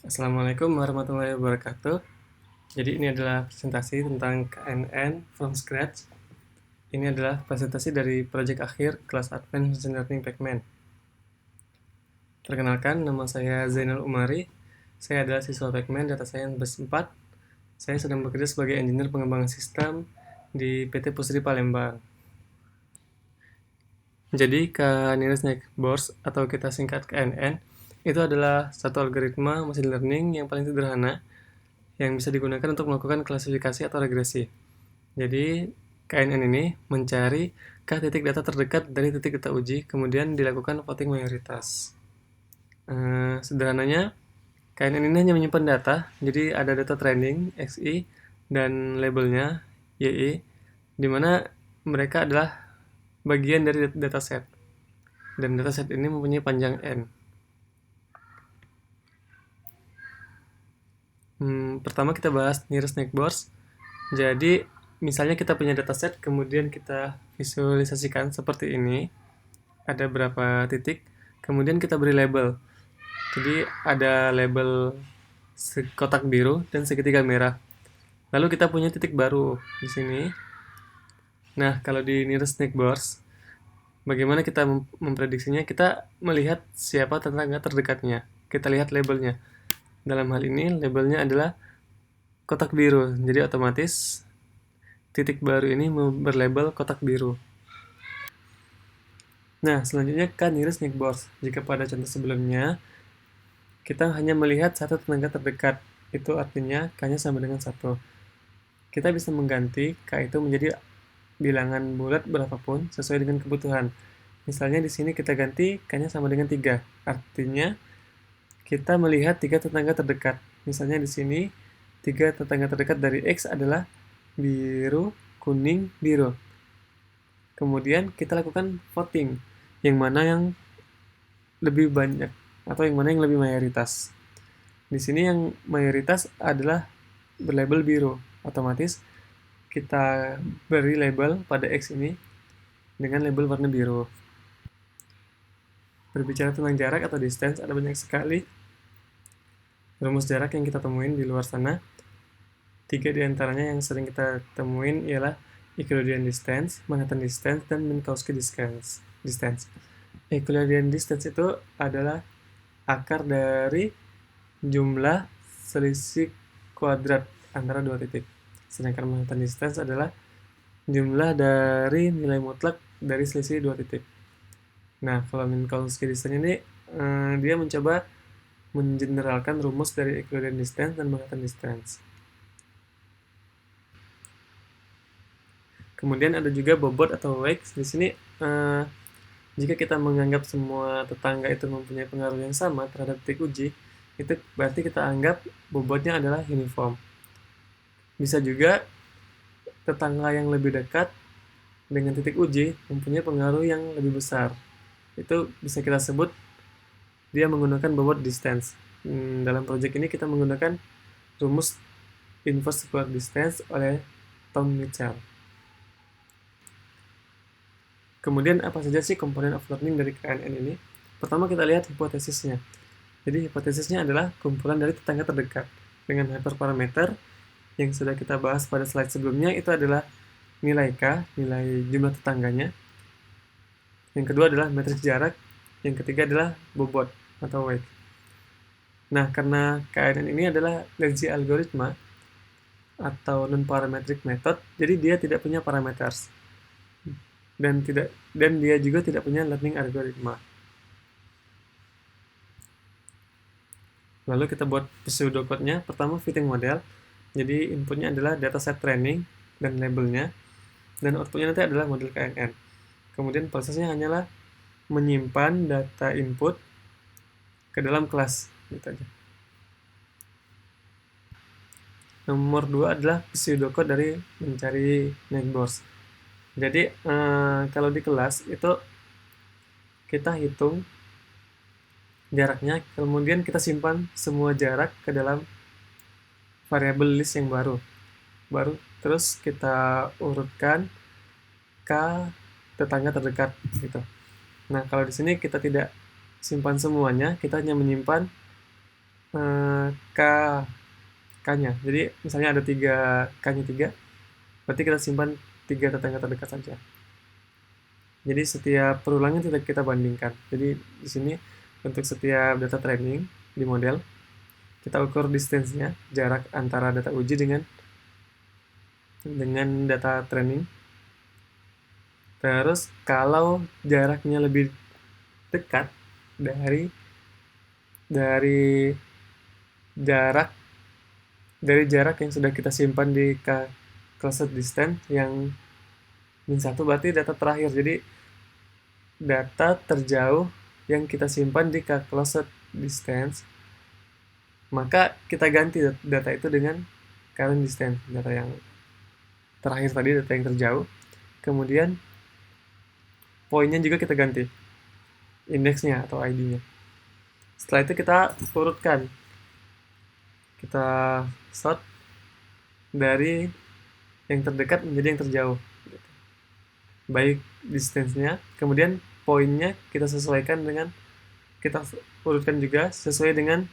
Assalamualaikum warahmatullahi wabarakatuh. Jadi ini adalah presentasi tentang KNN from scratch. Ini adalah presentasi dari proyek akhir kelas Advanced Machine Learning Pacman. Perkenalkan, nama saya Zainal Umari. Saya adalah siswa Pacman Data Science Batch 4. Saya sedang bekerja sebagai engineer pengembangan sistem di PT Pusri Palembang. Jadi K-nearest neighbors atau kita singkat KNN itu adalah satu algoritma machine learning yang paling sederhana yang bisa digunakan untuk melakukan klasifikasi atau regresi. Jadi KNN ini mencari k titik data terdekat dari titik data uji, kemudian dilakukan voting mayoritas. Sederhananya, KNN ini hanya menyimpan data, jadi ada data training XI dan labelnya YI, di mana mereka adalah bagian dari dataset. Dan dataset ini mempunyai panjang N. Pertama kita bahas nearest neighbors. Jadi misalnya kita punya dataset, kemudian kita visualisasikan seperti ini. Ada berapa titik, kemudian kita beri label. Jadi ada label kotak biru dan segitiga merah. Lalu kita punya titik baru di sini. Nah, kalau di nearest neighbors, bagaimana kita memprediksinya? Kita melihat siapa tetangga terdekatnya. Kita lihat labelnya. Dalam hal ini, labelnya adalah kotak biru. Jadi otomatis titik baru ini berlabel kotak biru. Nah, selanjutnya kan nearest neighbors. Jika pada contoh sebelumnya, kita hanya melihat satu tetangga terdekat. Itu artinya K-nya sama dengan 1. Kita bisa mengganti K itu menjadi bilangan bulat berapapun sesuai dengan kebutuhan. Misalnya di sini kita ganti K-nya sama dengan 3. Artinya kita melihat 3 tetangga terdekat. Misalnya di sini 3 tetangga terdekat dari X adalah biru, kuning, biru. Kemudian kita lakukan voting. Yang mana yang lebih banyak atau yang mana yang lebih mayoritas. Di sini yang mayoritas adalah berlabel biru. Otomatis kita beri label pada X ini dengan label warna biru. Berbicara tentang jarak atau distance, ada banyak sekali rumus jarak yang kita temuin di luar sana. 3 diantaranya yang sering kita temuin ialah Euclidean distance, Manhattan distance, dan Minkowski distance. Euclidean distance itu adalah akar dari jumlah selisih kuadrat antara dua titik. Sedangkan Manhattan distance adalah jumlah dari nilai mutlak dari selisih dua titik. Nah, kalau Minkowski distance ini dia mencoba mengeneralkan rumus dari Euclidean distance dan Manhattan distance. Kemudian ada juga bobot atau weight. Di sini jika kita menganggap semua tetangga itu mempunyai pengaruh yang sama terhadap titik uji, itu berarti kita anggap bobotnya adalah uniform. Bisa juga tetangga yang lebih dekat dengan titik uji mempunyai pengaruh yang lebih besar. Itu bisa kita sebut dia menggunakan bobot distance. Dalam proyek ini kita menggunakan rumus inverse square distance oleh Tom Mitchell. Kemudian apa saja sih komponen of learning dari KNN ini? Pertama kita lihat hipotesisnya. Jadi hipotesisnya adalah kumpulan dari tetangga terdekat dengan hyperparameter yang sudah kita bahas pada slide sebelumnya. Itu adalah nilai K, nilai jumlah tetangganya. Yang kedua adalah matriks jarak. Yang ketiga adalah bobot atau weight. Nah, karena KNN ini adalah lazy algoritma atau non-parametric method, jadi dia tidak punya parameters. Dan dia juga tidak punya learning algoritma. Lalu kita buat pseudocode-nya. Pertama fitting model. Jadi inputnya adalah dataset training dan labelnya. Dan outputnya nanti adalah model KNN. Kemudian prosesnya hanyalah menyimpan data input ke dalam kelas. Gitu aja. Nomor 2 adalah pseudocode dari mencari neighbors. Jadi kalau di kelas itu kita hitung jaraknya, kemudian kita simpan semua jarak ke dalam variabel list yang baru. Terus kita urutkan ke tetangga terdekat gitu. Nah, kalau di sini kita tidak simpan semuanya, kita hanya menyimpan K K-nya. Jadi misalnya ada 3 K-nya 3, berarti kita simpan 3 tetangga terdekat saja. Jadi setiap perulangnya tidak kita bandingkan. Jadi di sini untuk setiap data training di model, kita ukur distance-nya, jarak antara data uji dengan data training. Terus kalau jaraknya lebih dekat dari jarak yang sudah kita simpan di cluster distance yang -1, berarti data terakhir. Jadi data terjauh yang kita simpan di closed distance, maka kita ganti data itu dengan current distance, data yang terakhir tadi, data yang terjauh. Kemudian poinnya juga kita ganti, indeksnya atau ID-nya. Setelah itu kita urutkan, kita sort dari yang terdekat menjadi yang terjauh, baik distance-nya, kemudian poinnya kita sesuaikan dengan, kita urutkan juga sesuai dengan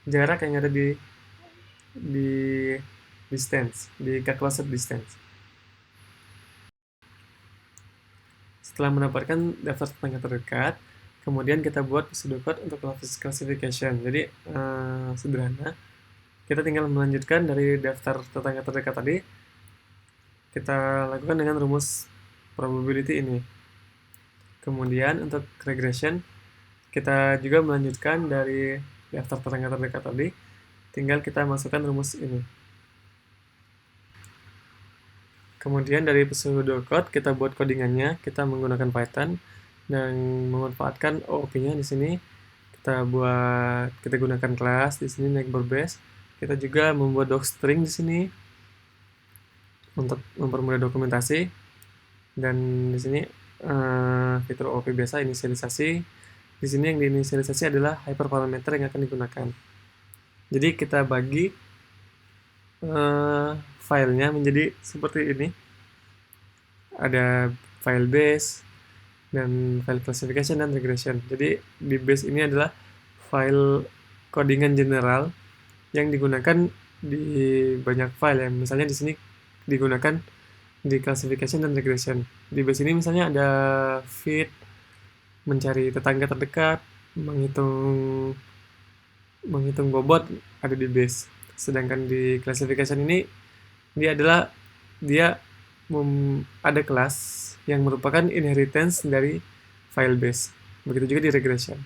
jarak yang ada di distance, di closed distance. Setelah mendapatkan daftar tetangga terdekat, kemudian kita buat pseudocode untuk classification. Jadi sederhana, kita tinggal melanjutkan dari daftar tetangga terdekat tadi, kita lakukan dengan rumus probability ini. Kemudian untuk regression, kita juga melanjutkan dari daftar tetangga terdekat tadi, tinggal kita masukkan rumus ini. Kemudian dari pseudocode kita buat codingannya, kita menggunakan Python dan memanfaatkan OOP-nya di sini. Kita gunakan kelas di sini neighbor base. Kita juga membuat docstring di sini untuk mempermudah dokumentasi. Dan di sini fitur OOP biasa inisialisasi. Di sini yang diinisialisasi adalah hyperparameter yang akan digunakan. Jadi kita bagi filenya menjadi seperti ini. Ada file base dan file classification dan regression. Jadi di base ini adalah file codingan general yang digunakan di banyak file ya. Misalnya di sini digunakan di classification dan regression. Di base ini misalnya ada fit, mencari tetangga terdekat, menghitung bobot ada di base. Sedangkan di classification ini dia ada kelas yang merupakan inheritance dari file base. Begitu juga di regression.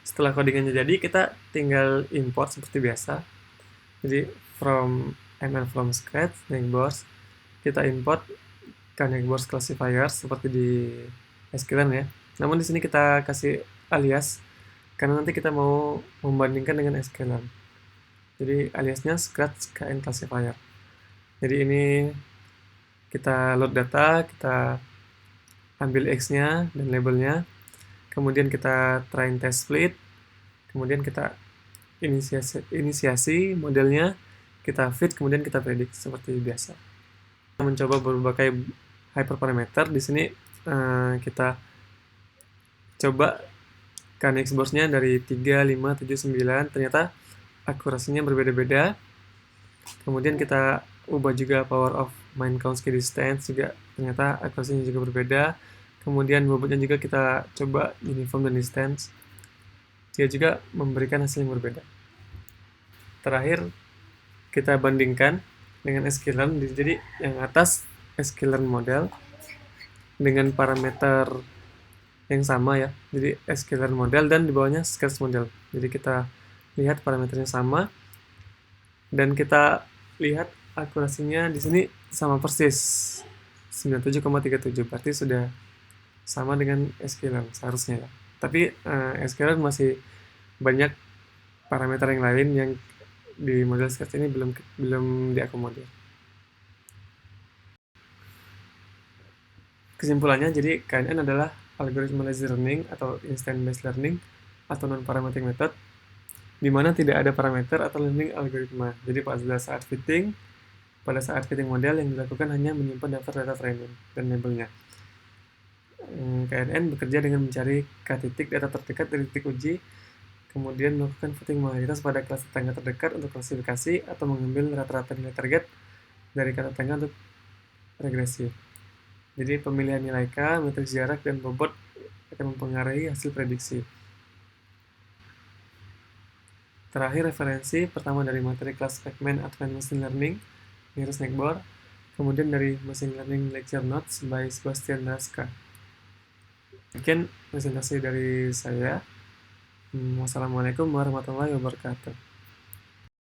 Setelah codingannya jadi, kita tinggal import seperti biasa. Jadi from scratch neighbors, kita import ke neighbors classifier seperti di sklearn ya. Namun di sini kita kasih alias karena nanti kita mau membandingkan dengan sklearn. Jadi aliasnya scratch kn classifier. Jadi ini kita load data, kita ambil x-nya dan labelnya, kemudian kita train test split, kemudian kita inisiasi modelnya, kita fit, kemudian kita predict seperti biasa. Kita mencoba berbagai hyperparameter. Di sini kita coba KNXBORS-nya dari 3, 5, 7, 9, ternyata akurasinya berbeda-beda. Kemudian kita ubah juga power of Minkowski distance, juga ternyata akurasinya juga berbeda. Kemudian bobotnya juga kita coba uniform dan distance, dia juga memberikan hasil yang berbeda. Terakhir kita bandingkan dengan sklearn. Jadi yang atas sklearn model dengan parameter yang sama ya, jadi sklearn model, dan di bawahnya scratch model. Jadi kita lihat parameternya sama dan kita lihat akurasinya di sini sama persis 97,37, berarti sudah sama dengan sklearn seharusnya ya. Tapi sklearn masih banyak parameter yang lain yang di model scratch ini belum diakomodir. Kesimpulannya, jadi KNN adalah algorithmized learning atau instant based learning atau non parametric method di mana tidak ada parameter atau learning algoritma. Jadi pada saat fitting model yang dilakukan hanya menyimpan daftar data training dan labelnya. KNN bekerja dengan mencari K titik data terdekat dari titik uji, kemudian melakukan voting mayoritas pada kelas tetangga terdekat untuk klasifikasi atau mengambil rata-rata nilai target dari kata tetangga untuk regresi. Jadi pemilihan nilai K, matriks jarak, dan bobot akan mempengaruhi hasil prediksi. Terakhir, referensi pertama dari materi kelas Pacman Advanced Machine Learning, Nearest Neighbor, kemudian dari Machine Learning Lecture Notes by Sebastian Raska. Mungkin presentasi dari saya. Wassalamualaikum warahmatullahi wabarakatuh.